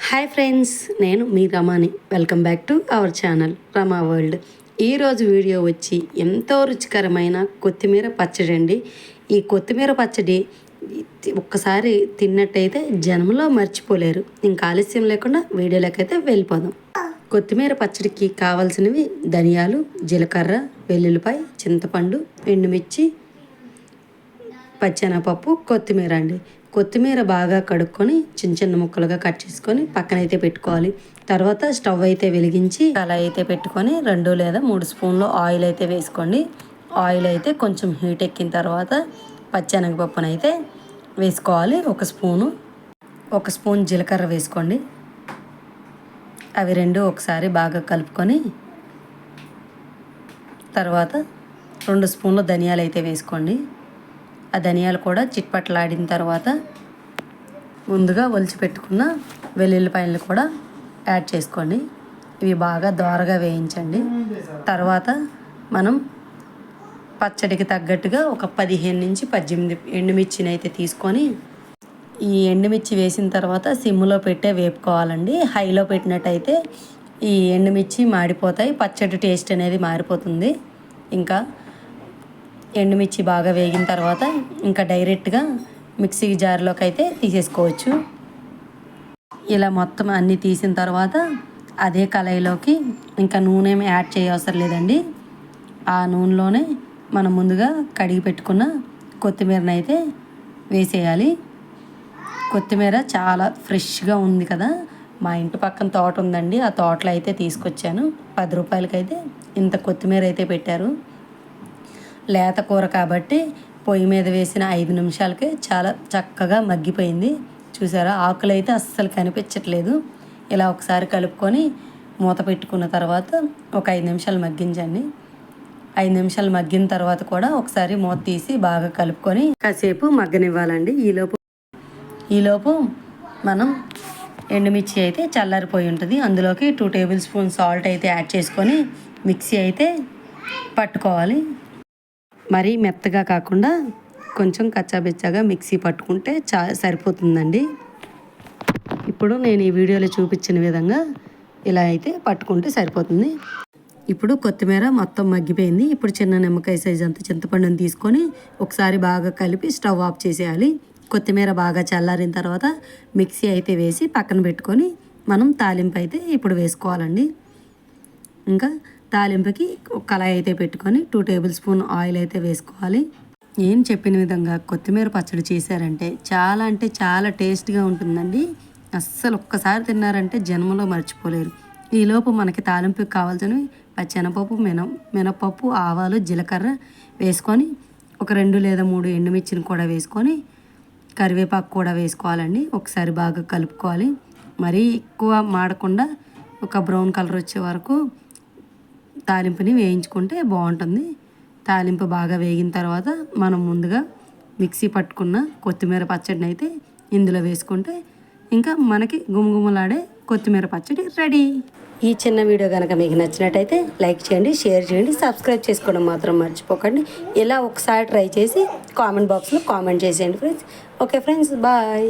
Hi friends, నేను మీ Ramani. Welcome back to our channel Rama world. ఈరోజు వీడియో వచ్చి ఎంతో రుచికరమైన కొత్తిమీర పచ్చడి అండి. ఈ కొత్తిమీర పచ్చడి ఒక్కసారి తిన్నట్టయితే జన్మలో మర్చిపోలేరు. ఇంకా ఆలస్యం లేకుండా వీడియోలోకి అయితే వెళ్ళిపోదాం. కొత్తిమీర పచ్చడికి కావాల్సినవి ధనియాలు, జీలకర్ర, వెల్లుల్లిపాయ, చింతపండు, ఎండుమిర్చి, పచ్చెనపప్పు, కొత్తిమీర అండి. కొత్తిమీర బాగా కడుక్కొని చిన్న చిన్న ముక్కలుగా కట్ చేసుకొని పక్కనైతే పెట్టుకోవాలి. తర్వాత స్టవ్ అయితే వెలిగించి కళాయి అయితే పెట్టుకొని 2 లేదా 3 స్పూన్లు ఆయిల్ అయితే వేసుకోండి. ఆయిల్ అయితే కొంచెం హీట్ ఎక్కిన తర్వాత పచ్చెనగపప్పును అయితే వేసుకోవాలి. 1 స్పూన్ జీలకర్ర వేసుకోండి. అవి రెండు ఒకసారి బాగా కలుపుకొని తర్వాత 2 స్పూన్లు ధనియాలు అయితే వేసుకోండి. ఆ ధనియాలు కూడా చిట్పట్లాడిన తర్వాత ముందుగా ఒలిచి పెట్టుకున్న వెల్లుల్లిపాయలు కూడా యాడ్ చేసుకోండి. ఇవి బాగా దోరగా వేయించండి. తర్వాత మనం పచ్చడికి తగ్గట్టుగా ఒక 15 నుంచి 18 ఎండుమిర్చిని అయితే తీసుకొని ఈ ఎండుమిర్చి వేసిన తర్వాత సిమ్లో పెట్టే వేపుకోవాలండి. హైలో పెట్టినట్టయితే ఈ ఎండుమిర్చి మాడిపోతాయి, పచ్చడి టేస్ట్ అనేది మారిపోతుంది. ఇంకా ఎండుమిర్చి బాగా వేగిన తర్వాత ఇంకా డైరెక్ట్గా మిక్సీ జార్లోకి అయితే తీసేసుకోవచ్చు. ఇలా మొత్తం అన్నీ తీసిన తర్వాత అదే కళాయిలోకి ఇంకా నూనె ఏమి యాడ్ చేయవసరం లేదండి. ఆ నూనెలోనే మనం ముందుగా కడిగి పెట్టుకున్న కొత్తిమీరని అయితే వేసేయాలి. కొత్తిమీర చాలా ఫ్రెష్గా ఉంది కదా, మా ఇంటి పక్కన తోట ఉందండి. ఆ తోటలో అయితే తీసుకొచ్చాను. 10 రూపాయలకైతే ఇంత కొత్తిమీర అయితే పెట్టారు. లేత కూర కాబట్టి పొయ్యి మీద వేసిన 5 నిమిషాలకే చాలా చక్కగా మగ్గిపోయింది. చూసారా, ఆకులు అయితే అస్సలు కనిపించట్లేదు. ఇలా ఒకసారి కలుపుకొని మూత పెట్టుకున్న తర్వాత ఒక 5 నిమిషాలు మగ్గించండి. 5 నిమిషాలు మగ్గిన తర్వాత కూడా ఒకసారి మూత తీసి బాగా కలుపుకొని కాసేపు మగ్గనివ్వాలండి. ఈలోపు మనం ఎండుమిర్చి అయితే చల్లారిపోయి ఉంటుంది. అందులోకి 2 టేబుల్ స్పూన్ సాల్ట్ అయితే యాడ్ చేసుకొని మిక్సీ అయితే పట్టుకోవాలి. మరీ మెత్తగా కాకుండా కొంచెం కచ్చాబెచ్చాగా మిక్సీ పట్టుకుంటే సరిపోతుందండి. ఇప్పుడు నేను ఈ వీడియోలో చూపించిన విధంగా ఇలా అయితే పట్టుకుంటే సరిపోతుంది. ఇప్పుడు కొత్తిమీర మొత్తం మగ్గిపోయింది. ఇప్పుడు చిన్న నిమ్మకాయ సైజ్ అంత చింతపండుని తీసుకొని ఒకసారి బాగా కలిపి స్టవ్ ఆఫ్ చేసేయాలి. కొత్తిమీర బాగా చల్లారిన తర్వాత మిక్సీ అయితే వేసి పక్కన పెట్టుకొని మనం తాలింపు అయితే ఇప్పుడు వేసుకోవాలండి. ఇంకా తాలింపుకి ఒక కళాయి అయితే పెట్టుకొని 2 టేబుల్ స్పూన్ ఆయిల్ అయితే వేసుకోవాలి. నేను చెప్పిన విధంగా కొత్తిమీర పచ్చడి చేశారంటే చాలా టేస్ట్గా ఉంటుందండి. అస్సలు ఒక్కసారి తిన్నారంటే జన్మలో మర్చిపోలేరు. ఈలోపు మనకి తాలింపుకి కావాల్సినవి పచ్చెనపప్పు, మినపప్పు, ఆవాలు, జీలకర్ర వేసుకొని ఒక 2 లేదా 3 ఎండుమిర్చిని కూడా వేసుకొని కరివేపాకు కూడా వేసుకోవాలండి. ఒకసారి బాగా కలుపుకోవాలి. మరీ ఎక్కువ మాడకుండా ఒక బ్రౌన్ కలర్ వచ్చే వరకు తాలింపుని వేయించుకుంటే బాగుంటుంది. తాలింపు బాగా వేగిన తర్వాత మనం ముందుగా మిక్సీ పట్టుకున్న కొత్తిమీర పచ్చడిని అయితే ఇందులో వేసుకుంటే ఇంకా మనకి గుమగుమలాడే కొత్తిమీర పచ్చడి రెడీ. ఈ చిన్న వీడియో కనుక మీకు నచ్చినట్టయితే లైక్ చేయండి, షేర్ చేయండి, సబ్స్క్రైబ్ చేసుకోవడం మాత్రం మర్చిపోకండి. ఇలా ఒకసారి ట్రై చేసి కామెంట్ బాక్స్లో కామెంట్ చేసేయండి ఫ్రెండ్స్. Okay friends, bye.